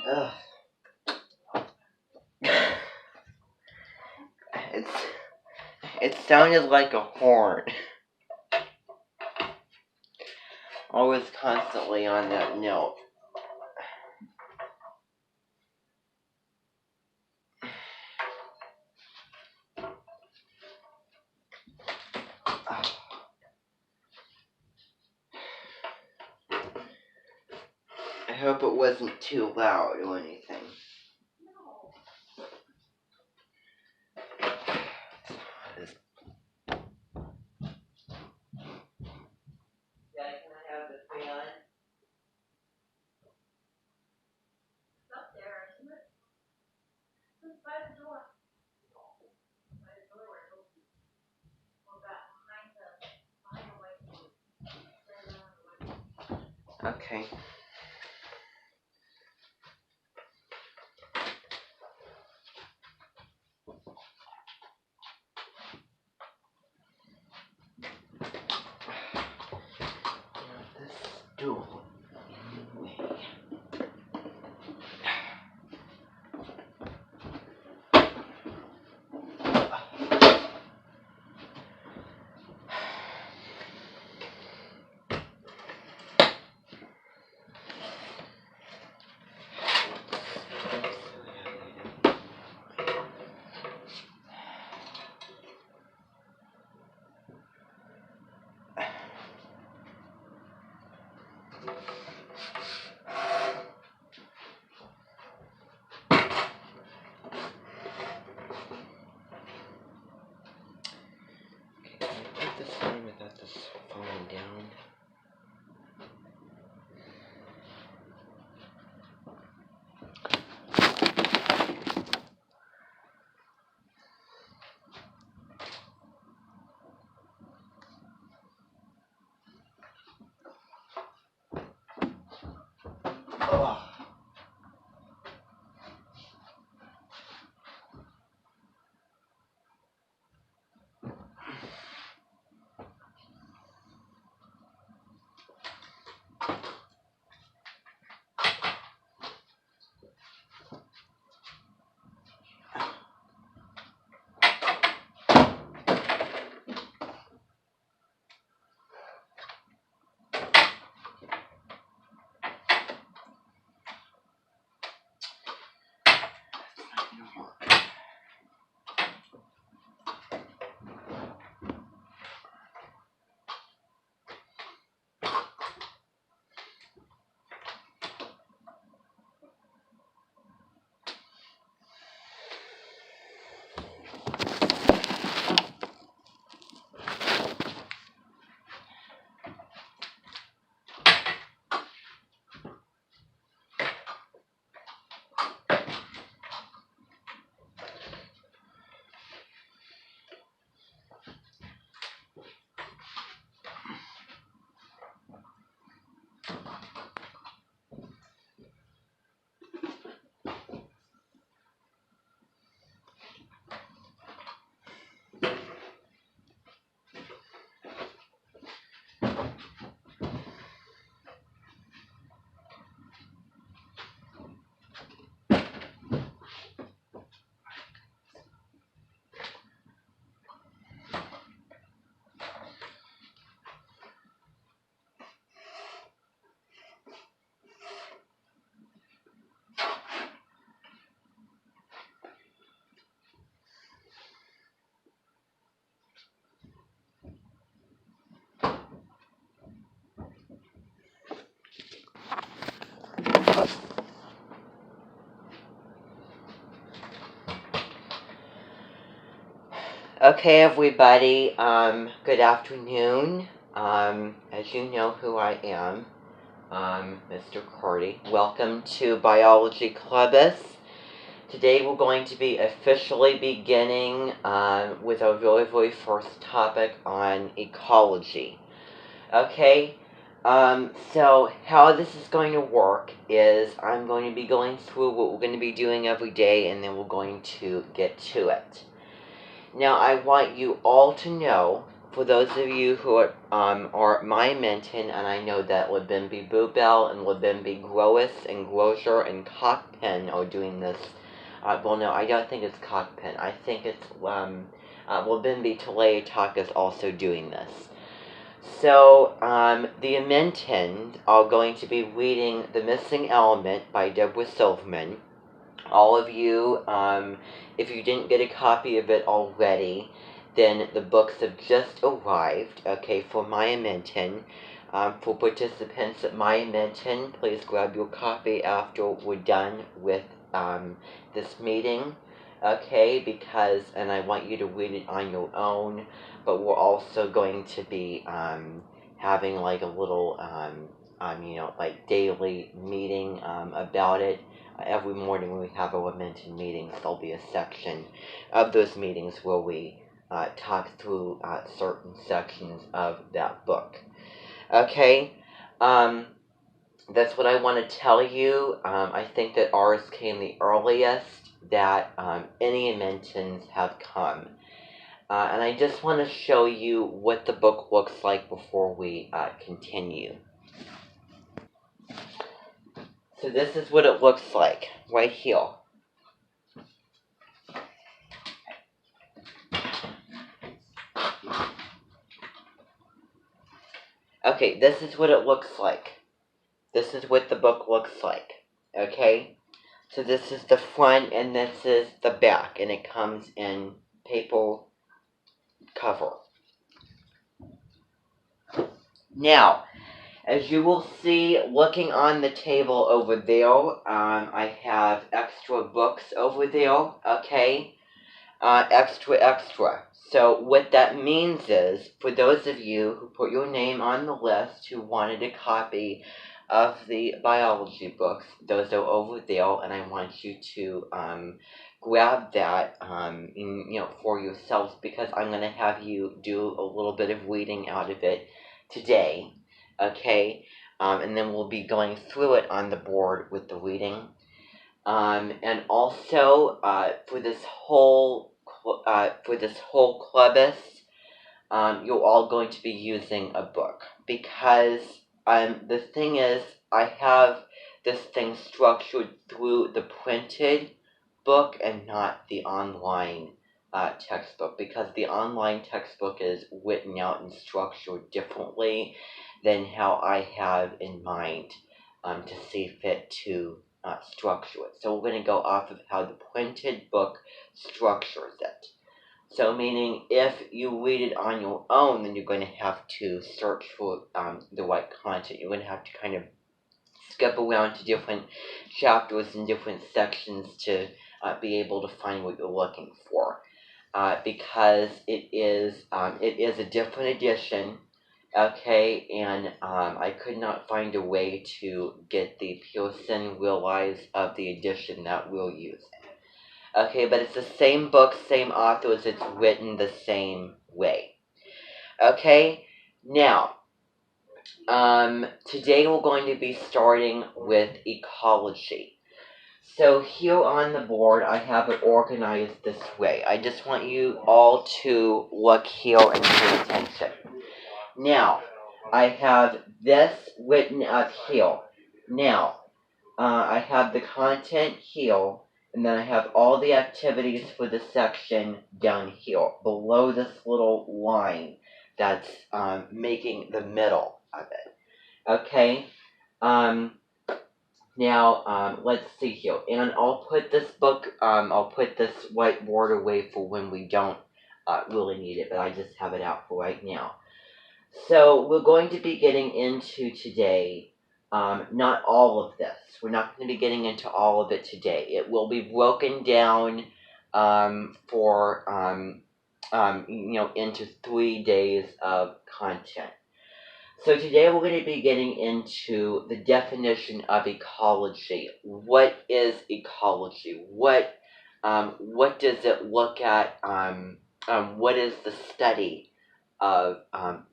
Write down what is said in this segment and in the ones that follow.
Ugh. It sounded like a horn. Always constantly on that note. I hope it wasn't too loud or anything. Dad, can I have the fan? It's up there, isn't it? It's by the door. By the door where it opens. Or back behind the white door. Okay. This stool. Okay, everybody, good afternoon. As you know who I am, Mr. Cordy. Welcome to Biology Clubus. Today we're going to be officially beginning with our very first topic on ecology. Okay, so how this is going to work is I'm going to be going through what we're going to be doing every day, and then we're going to get to it. Now, I want you all to know, for those of you who are my Menton, and I know that Labimbi Bubel and Labimbi Grois and Grosher and Cockpen are doing this. Well, no, I don't think it's Cockpen. I think it's Labimbi Talea is also doing this. So, the Mentons are going to be reading The Missing Element by Deborah Silverman. All of you, if you didn't get a copy of it already, then the books have just arrived, okay, for Maya Menton. For participants at Maya Menton, please grab your copy after we're done with this meeting, okay, because, and I want you to read it on your own, but we're also going to be having like a little, like daily meeting about it. Every morning when we have our Menton meetings, there'll be a section of those meetings where we talk through certain sections of that book. Okay, that's what I want to tell you. I think that ours came the earliest that any Mentons have come. And I just want to show you what the book looks like before we continue. So this is what it looks like right here. Okay, this is what it looks like. This is what the book looks like. Okay? So this is the front and this is the back, and it comes in paper cover. Now, as you will see, looking on the table over there, I have extra books over there, okay? Extra. So what that means is, for those of you who put your name on the list who wanted a copy of the biology books, those are over there, and I want you to grab that for yourselves, because I'm going to have you do a little bit of reading out of it today, okay? And then we'll be going through it on the board with the reading. And also, for this whole clubus, you're all going to be using a book, because the thing is, I have this thing structured through the printed book and not the online textbook, because the online textbook is written out and structured differently than how I have in mind to see fit to structure it. So we're going to go off of how the printed book structures it. So meaning, if you read it on your own, then you're going to have to search for the right content. You're going to have to kind of skip around to different chapters and different sections to be able to find what you're looking for. Because it is a different edition, okay, and I could not find a way to get the Pearson realize of the edition that we're using. Okay, but it's the same book, same authors, it's written the same way. Okay, now, today we're going to be starting with ecology. So here on the board, I have it organized this way. I just want you all to look here and pay attention. Now, I have this written up here. Now, I have the content here, and then I have all the activities for the section down here, below this little line that's making the middle of it. Okay? Now, let's see here. And I'll put this book, I'll put this whiteboard away for when we don't really need it, but I just have it out for right now. So, we're going to be getting into today, not all of this. We're not going to be getting into all of it today. It will be broken down into 3 days of content. So today we're going to be getting into the definition of ecology. What is ecology? What does it look at? What is the study of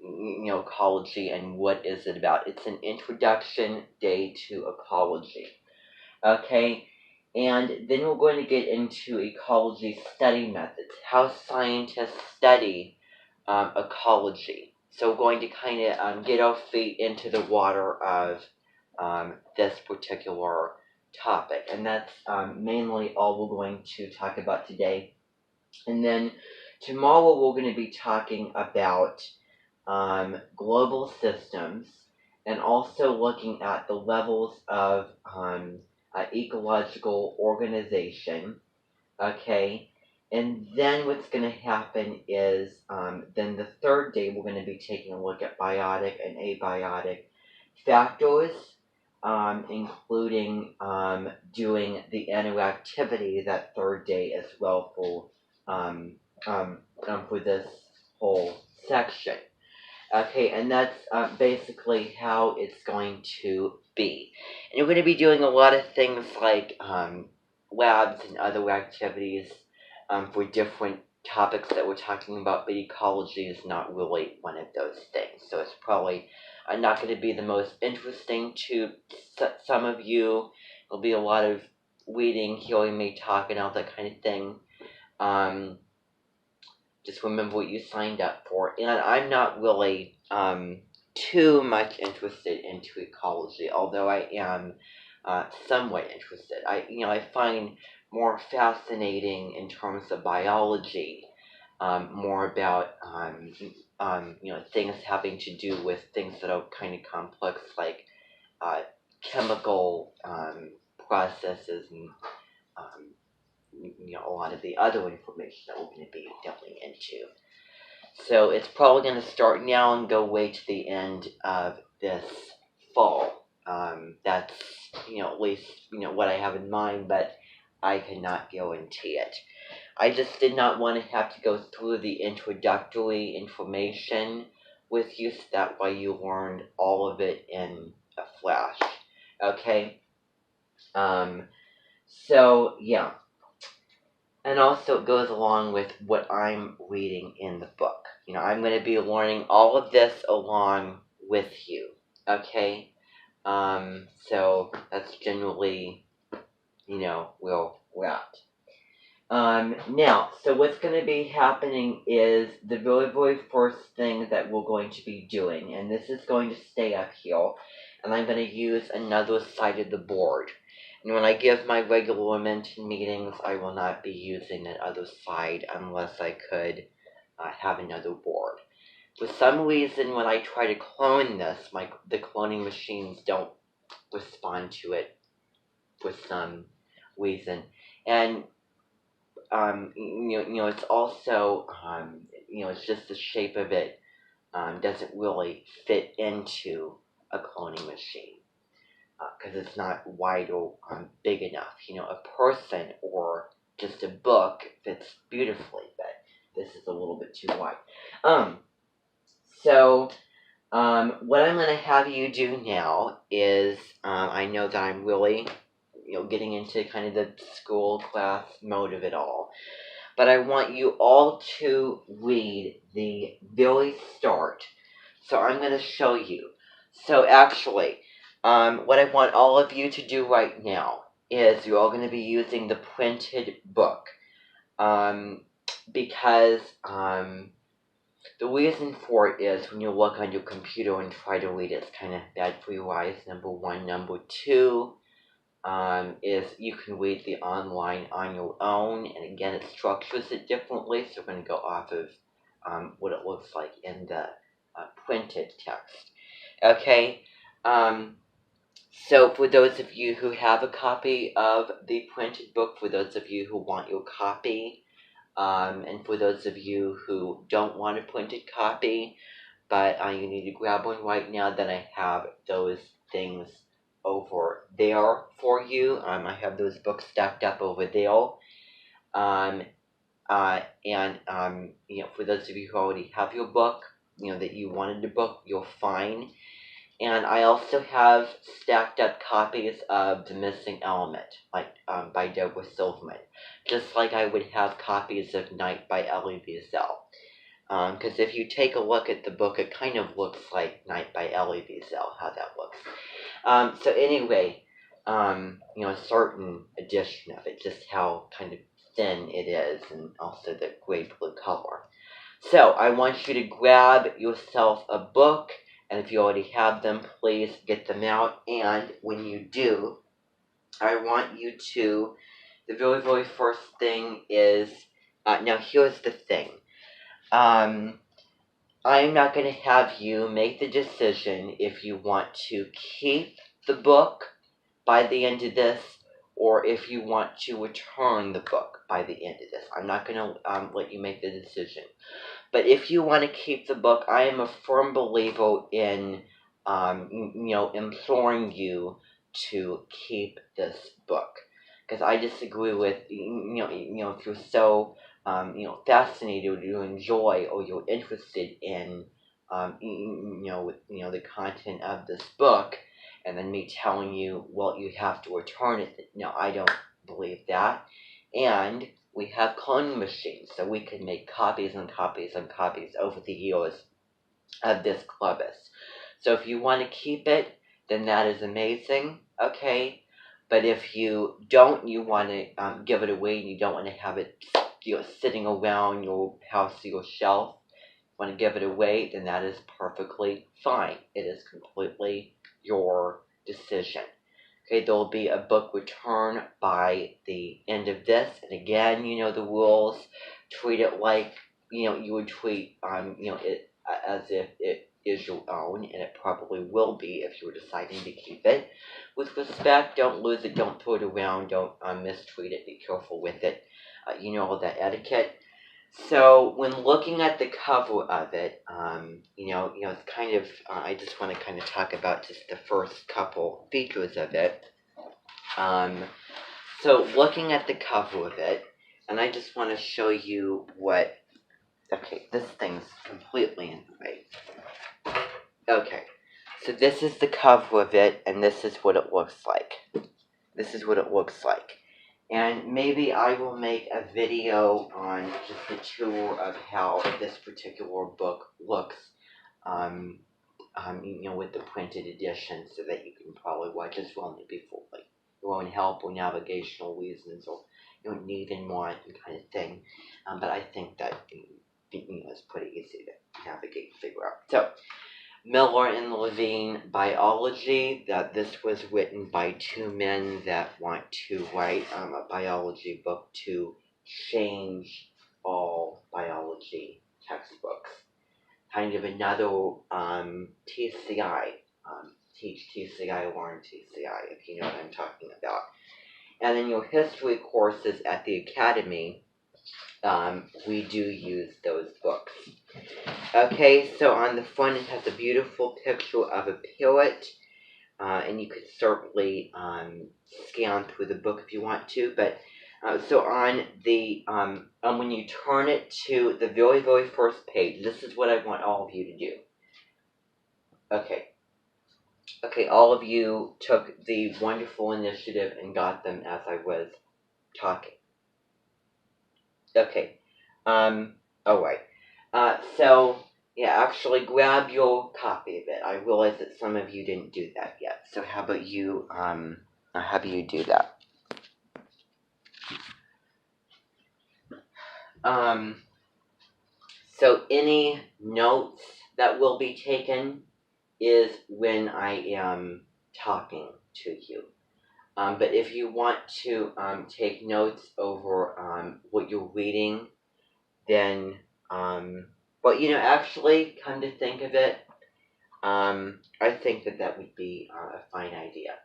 ecology, and what is it about? It's an introduction day to ecology. Okay, and then we're going to get into ecology study methods, how scientists study ecology. So we're going to kind of get our feet into the water of this particular topic. And that's mainly all we're going to talk about today. And then tomorrow we're going to be talking about global systems and also looking at the levels of ecological organization. Okay, and then what's going to happen is then the third day we're going to be taking a look at biotic and abiotic factors, including doing the interactivity that third day as well for this whole section. Okay, and that's basically how it's going to be. And we're going to be doing a lot of things like labs and other activities for different topics that we're talking about, but ecology is not really one of those things. So it's probably not going to be the most interesting to some of you. There'll be a lot of reading, hearing me talk, and all that kind of thing. Just remember what you signed up for. And I'm not really too much interested into ecology, although I am somewhat interested. I find more fascinating in terms of biology, more about things having to do with things that are kind of complex, like chemical processes and a lot of the other information that we're going to be delving into. So it's probably going to start now and go way to the end of this fall. That's at least what I have in mind, but I cannot guarantee it. I just did not want to have to go through the introductory information with you, so that way you learned all of it in a flash. Okay? So yeah. And also it goes along with what I'm reading in the book. I'm going to be learning all of this along with you. Okay? So that's generally, where we're at. Now, so what's going to be happening is the very, very first thing that we're going to be doing, and this is going to stay up here, and I'm going to use another side of the board. And when I give my regular mention meetings, I will not be using that other side unless I could have another board. For some reason, when I try to clone this, the cloning machines don't respond to it for some reason. And it's also, it's just the shape of it doesn't really fit into a cloning machine because it's not wide or big enough. A person or just a book fits beautifully, but this is a little bit too wide. So what I'm going to have you do now is, I know that I'm really getting into kind of the school class mode of it all. But I want you all to read the very start. So I'm going to show you. So actually, what I want all of you to do right now is you're all going to be using the printed book. Because the reason for it is when you look on your computer and try to read it, it's kind of bad for your eyes, number one. Number two, is you can read the online on your own, and again, it structures it differently, so we're going to go off of what it looks like in the printed text. Okay, so for those of you who have a copy of the printed book, for those of you who want your copy, and for those of you who don't want a printed copy, but you need to grab one right now, then I have those things over there for you. I have those books stacked up over there. And for those of you who already have your book, that you wanted the book, you're fine. And I also have stacked up copies of The Missing Element, by Deborah Silverman, just like I would have copies of Night by Elie Wiesel. Because if you take a look at the book, it kind of looks like Night by Elie Wiesel, how that looks. So anyway, a certain edition of it, just how kind of thin it is, and also the gray blue color. So I want you to grab yourself a book, and if you already have them, please get them out. And when you do, I want you to, the very, very first thing is, now here's the thing. I'm not going to have you make the decision if you want to keep the book by the end of this, or if you want to return the book by the end of this. I'm not going to let you make the decision. But if you want to keep the book, I am a firm believer in, imploring you to keep this book, because I disagree with, if you're so, fascinated, or you enjoy, or you're interested in, the content of this book, and then me telling you, well, you have to return it. No, I don't believe that. And we have cloning machines, so we can make copies and copies and copies over the years of this Clubus. So if you want to keep it, then that is amazing, okay? But if you don't, you want to give it away, and you don't want to have it sitting around your house or your shelf, want to give it away, then that is perfectly fine. It is completely your decision. Okay, there will be a book return by the end of this. And again, you know the rules. Treat it like, you would treat, it as if it is your own, and it probably will be if you're deciding to keep it. With respect, don't lose it, don't throw it around, don't mistreat it, be careful with it. You know all that etiquette. So when looking at the cover of it, it's kind of, I just want to kind of talk about just the first couple features of it. So looking at the cover of it, and I just want to show you what, okay, this thing's completely in the way. Okay, so this is the cover of it, and this is what it looks like. This is what it looks like. And maybe I will make a video on just the tour of how this particular book looks, with the printed edition, so that you can probably watch as well, maybe for like your own help or navigational reasons, or need and want and kind of thing. But I think that it's pretty easy to navigate and figure out. So, Miller and Levine Biology, that this was written by two men that want to write a biology book to change all biology textbooks. Kind of another TCI, teach TCI, learn TCI, if you know what I'm talking about. And in your history courses at the academy, we do use those books. Okay, so on the front it has a beautiful picture of a parrot, and you could certainly scan through the book if you want to, but so on the, when you turn it to the very, very first page, this is what I want all of you to do. Okay, all of you took the wonderful initiative and got them as I was talking. Okay, alright. So, yeah, actually grab your copy of it. I realize that some of you didn't do that yet. So how about you do that? So any notes that will be taken is when I am talking to you. But if you want to take notes over what you're reading, then, actually, come to think of it, I think that would be a fine idea.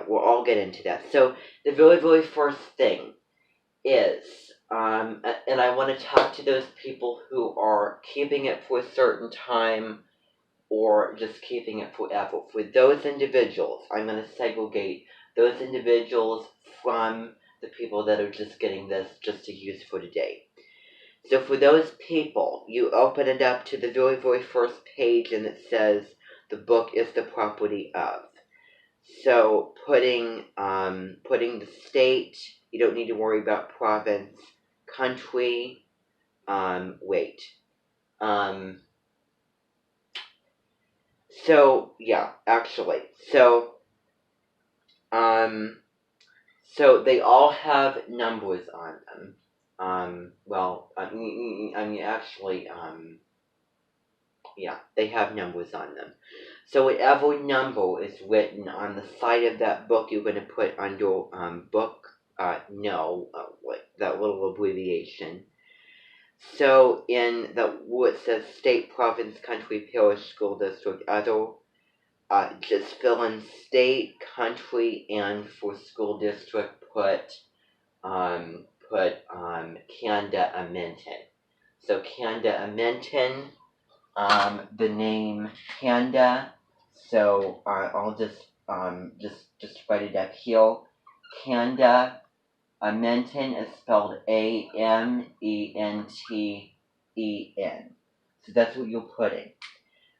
We'll all get into that. So the very, very first thing is, and I want to talk to those people who are keeping it for a certain time, or just keeping it forever. For those individuals, I'm going to segregate those individuals from the people that are just getting this just to use for today. So for those people, you open it up to the very, very first page, and it says the book is the property of. So putting the state, you don't need to worry about province, country, So they all have numbers on them. Well, actually, yeah, they have numbers on them. So whatever number is written on the side of that book, you're going to put under book no, that little abbreviation. So in the where it says state, province, country, parish, school district, other, just fill in state, country, and for school district put Canada Amenton. So Canada Amenton, the name Canada. So I'll just write it up here. Canada Amenton is spelled Amenten. So that's what you're putting.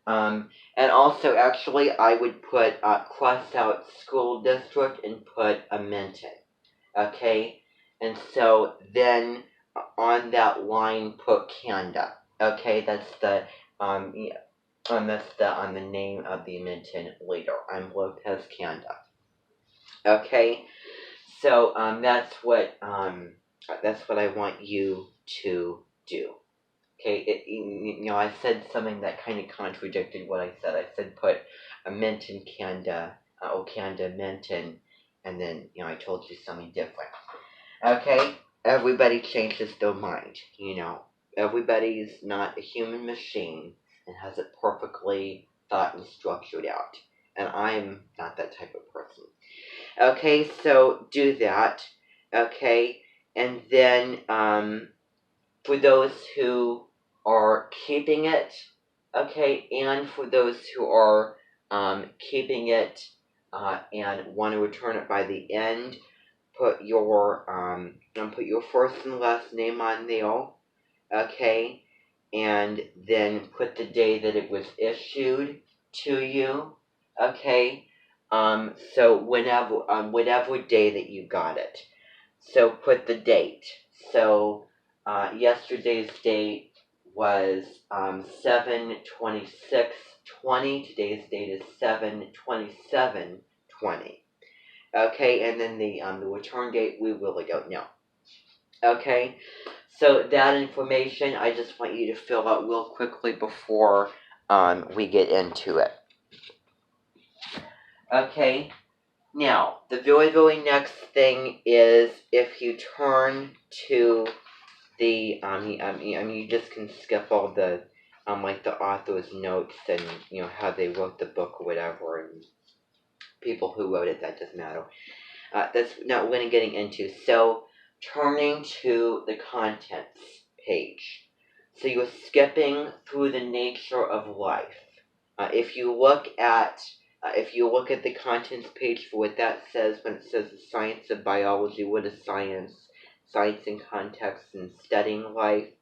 And also, actually, I would put cross out school district and put Amenton. Okay, and so then on that line put Canada. Okay, that's the yeah, that's the on the name of the Amenton leader. I'm Lopez Canada. Okay, so that's what I want you to do. Okay, I said something that kind of contradicted what I said. I said put a Menton Canada, or Canada Menton, and then I told you something different. Okay, everybody changes their mind. Everybody's not a human machine and has it perfectly thought and structured out. And I'm not that type of person. Okay, so do that. Okay, and then for those who are keeping it, okay, and for those who are keeping it and want to return it by the end, put your first and last name on there, okay, and then put the day that it was issued to you, okay. So whatever day that you got it, so put the date. So yesterday's date was 7/26/20. Today's date is 7/27/20. Okay, and then the return date we really don't know. Okay, so that information I just want you to fill out real quickly before we get into it. Okay, now the very next thing is if you turn to the you just can skip all the like the author's notes and how they wrote the book or whatever, and people who wrote it, that doesn't matter. That's not what I'm getting into. So turning to the contents page. So you're skipping through the nature of life. If you look at the contents page for what that says, when it says the science of biology, what is science? Science in context and studying life,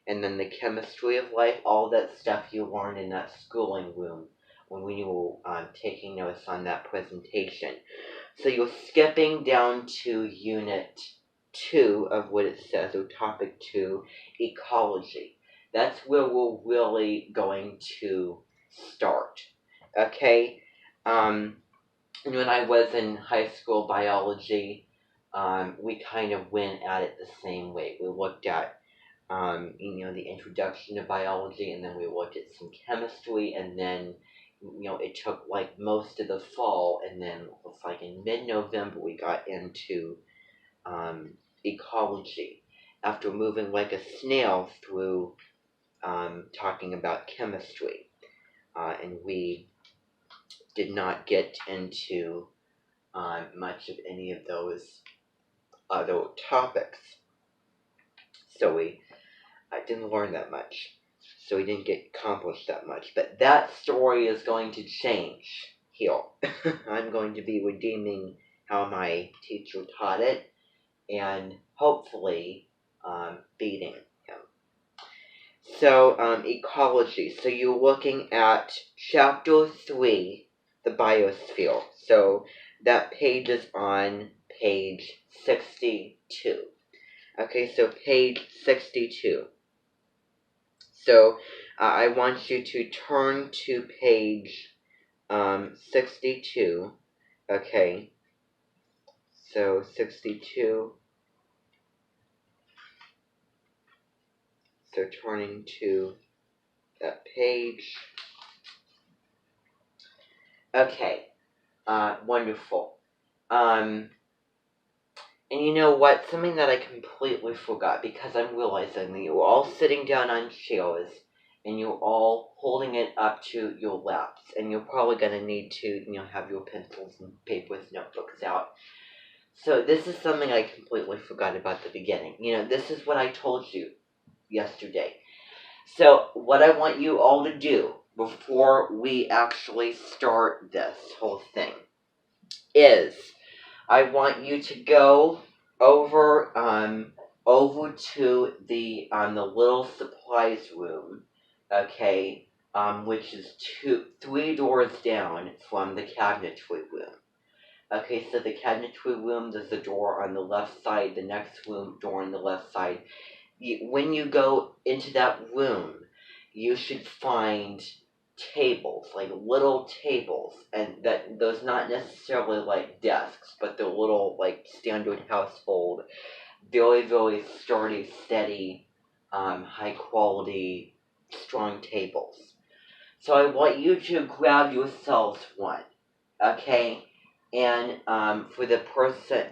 and then the chemistry of life, all that stuff you learned in that schooling room when you were taking notes on that presentation. So you're skipping down to Unit 2 of what it says, or Topic 2, Ecology. That's where we're really going to start. Okay? And when I was in high school biology, we kind of went at it the same way. We looked at the introduction to biology, and then we looked at some chemistry, and then it took like most of the fall, and then it was like in mid-November we got into ecology after moving like a snail through talking about chemistry, and we did not get into much of any of those other topics, so I didn't learn that much. So we didn't get accomplished that much. But that story is going to change here. I'm going to be redeeming how my teacher taught it, and hopefully beating him. So ecology. So you're looking at chapter 3, the biosphere. So that page is on page 62. Okay, so page 62. So I want you to turn to page 62, okay? So 62. So turning to that page. Okay, wonderful. And you know what? Something that I completely forgot, because I'm realizing that you're all sitting down on chairs and you're all holding it up to your laps, and you're probably going to need to, have your pencils and papers, notebooks out. So this is something I completely forgot about at the beginning. This is what I told you yesterday. So what I want you all to do before we actually start this whole thing is I want you to go over to the little supplies room, okay, which is 3 doors down from the cabinetry room. Okay, so the cabinetry room, there's a door on the left side, the next room, door on the left side. When you go into that room, you should find tables, like little tables, and those not necessarily like desks, but they're little like standard household, very, very sturdy, steady, high quality, strong tables. So I want you to grab yourselves one, okay? And for the person,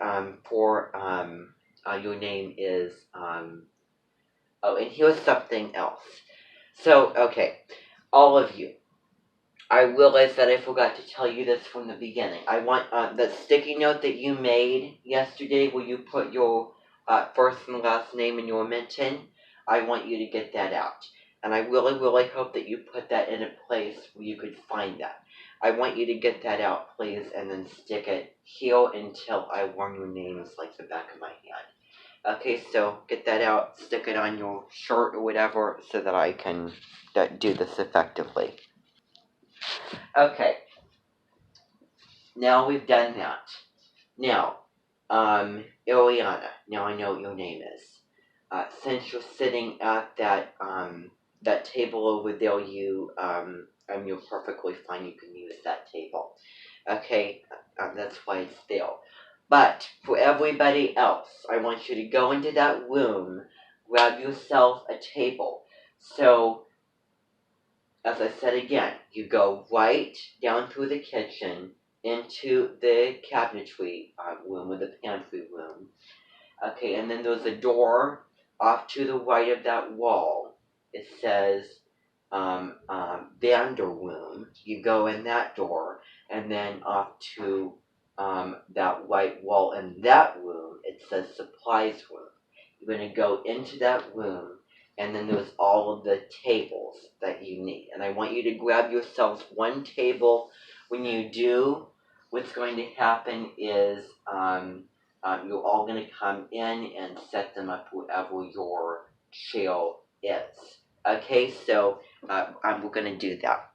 your name is oh, and here's something else. So, okay, all of you, I realized that I forgot to tell you this from the beginning. I want the sticky note that you made yesterday where you put your first and last name and your mention. I want you to get that out. And I really, really hope that you put that in a place where you could find that. I want you to get that out, please, and then stick it here until I learn your names like the back of my hand. Okay, so get that out, stick it on your shirt or whatever so that I can do this effectively. Okay, now we've done that. Now, Ileana, now I know what your name is. Since you're sitting at that table over there, you're perfectly fine. You can use that table. Okay, that's why it's there. But for everybody else, I want you to go into that room, grab yourself a table. So, as I said again, you go right down through the kitchen into the cabinetry room or the pantry room. Okay, and then there's a door off to the right of that wall. It says Vander room. You go in that door, and then off to that white wall in that room, it says supplies room. You're going to go into that room, and then there's all of the tables that you need. And I want you to grab yourselves one table. When you do, what's going to happen is you're all going to come in and set them up wherever your chair is. Okay, so we're going to do that.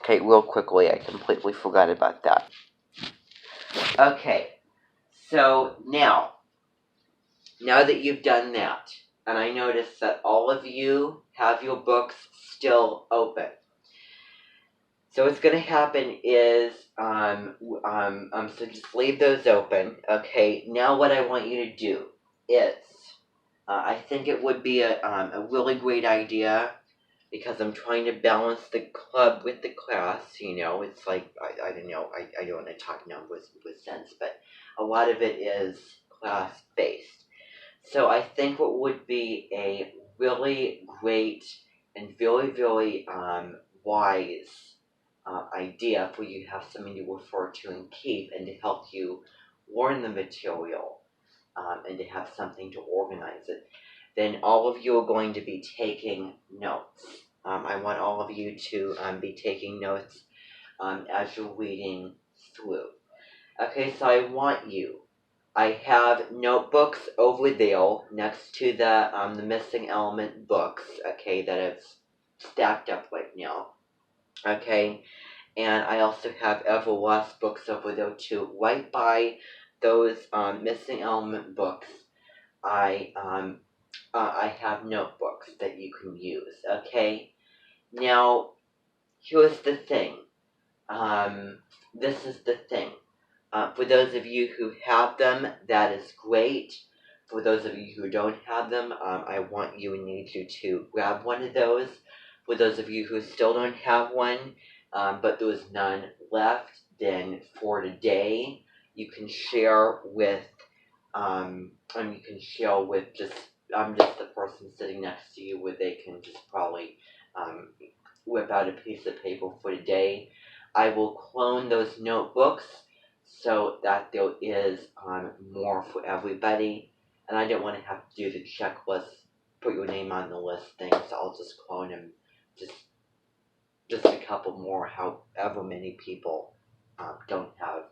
Okay, real quickly, I completely forgot about that. Okay, so now that you've done that, and I notice that all of you have your books still open. So what's going to happen is, so just leave those open. Okay, now what I want you to do is, I think it would be a really great idea, because I'm trying to balance the club with the class, it's like, I don't know, I don't want to talk numbers with sense, but a lot of it is class-based. So I think what would be a really great and very, very wise idea for you to have something to refer to and keep, and to help you learn the material, and to have something to organize it, then all of you are going to be taking notes. I want all of you to be taking notes as you're reading through. Okay, so I have notebooks over there next to the missing element books, okay, that it's stacked up right now. Okay, and I also have Everlast books over there too. Right by those missing element books, I have notebooks that you can use. Okay, now here's the thing. This is the thing. For those of you who have them, that is great. For those of you who don't have them, I want you and need you to grab one of those. For those of you who still don't have one, but there was none left, then for today, you can share with, you can share with just, I'm just the person sitting next to you where they can just probably whip out a piece of paper for today. I will clone those notebooks so that there is more for everybody. And I don't want to have to do the checklist, put your name on the list thing, so I'll just clone them, just a couple more, however many people don't have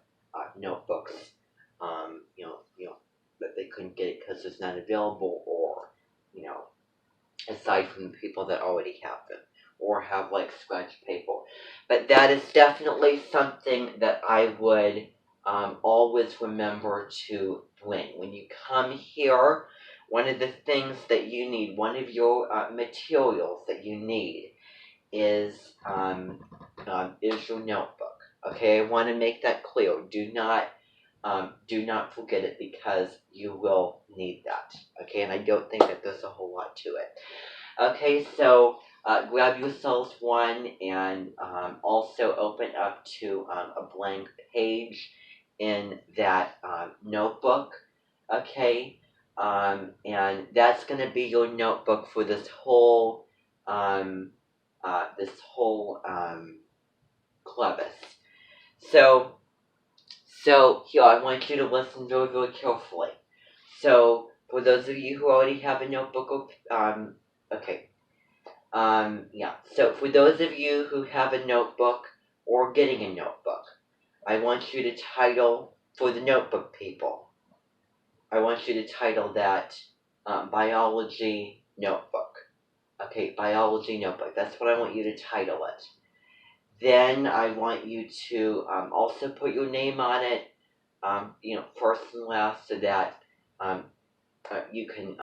notebooks, that they couldn't get it because it's not available, or, aside from the people that already have them, or have like scratch paper. But that is definitely something that I would always remember to bring. When you come here, one of the things that you need, one of your materials that you need is your notebook. Okay, I want to make that clear. Do not forget it, because you will need that. Okay, and I don't think that there's a whole lot to it. Okay, so grab yourselves one, and also open up to a blank page in that notebook. Okay, and that's going to be your notebook for this whole clubus. So here, I want you to listen very, very carefully. So for those of you who already have a notebook, okay. Yeah, so for those of you who have a notebook or getting a notebook, I want you to title, for the notebook people, I want you to title that Biology Notebook. Okay, Biology Notebook. That's what I want you to title it. Then I want you to also put your name on it, first and last, so that you can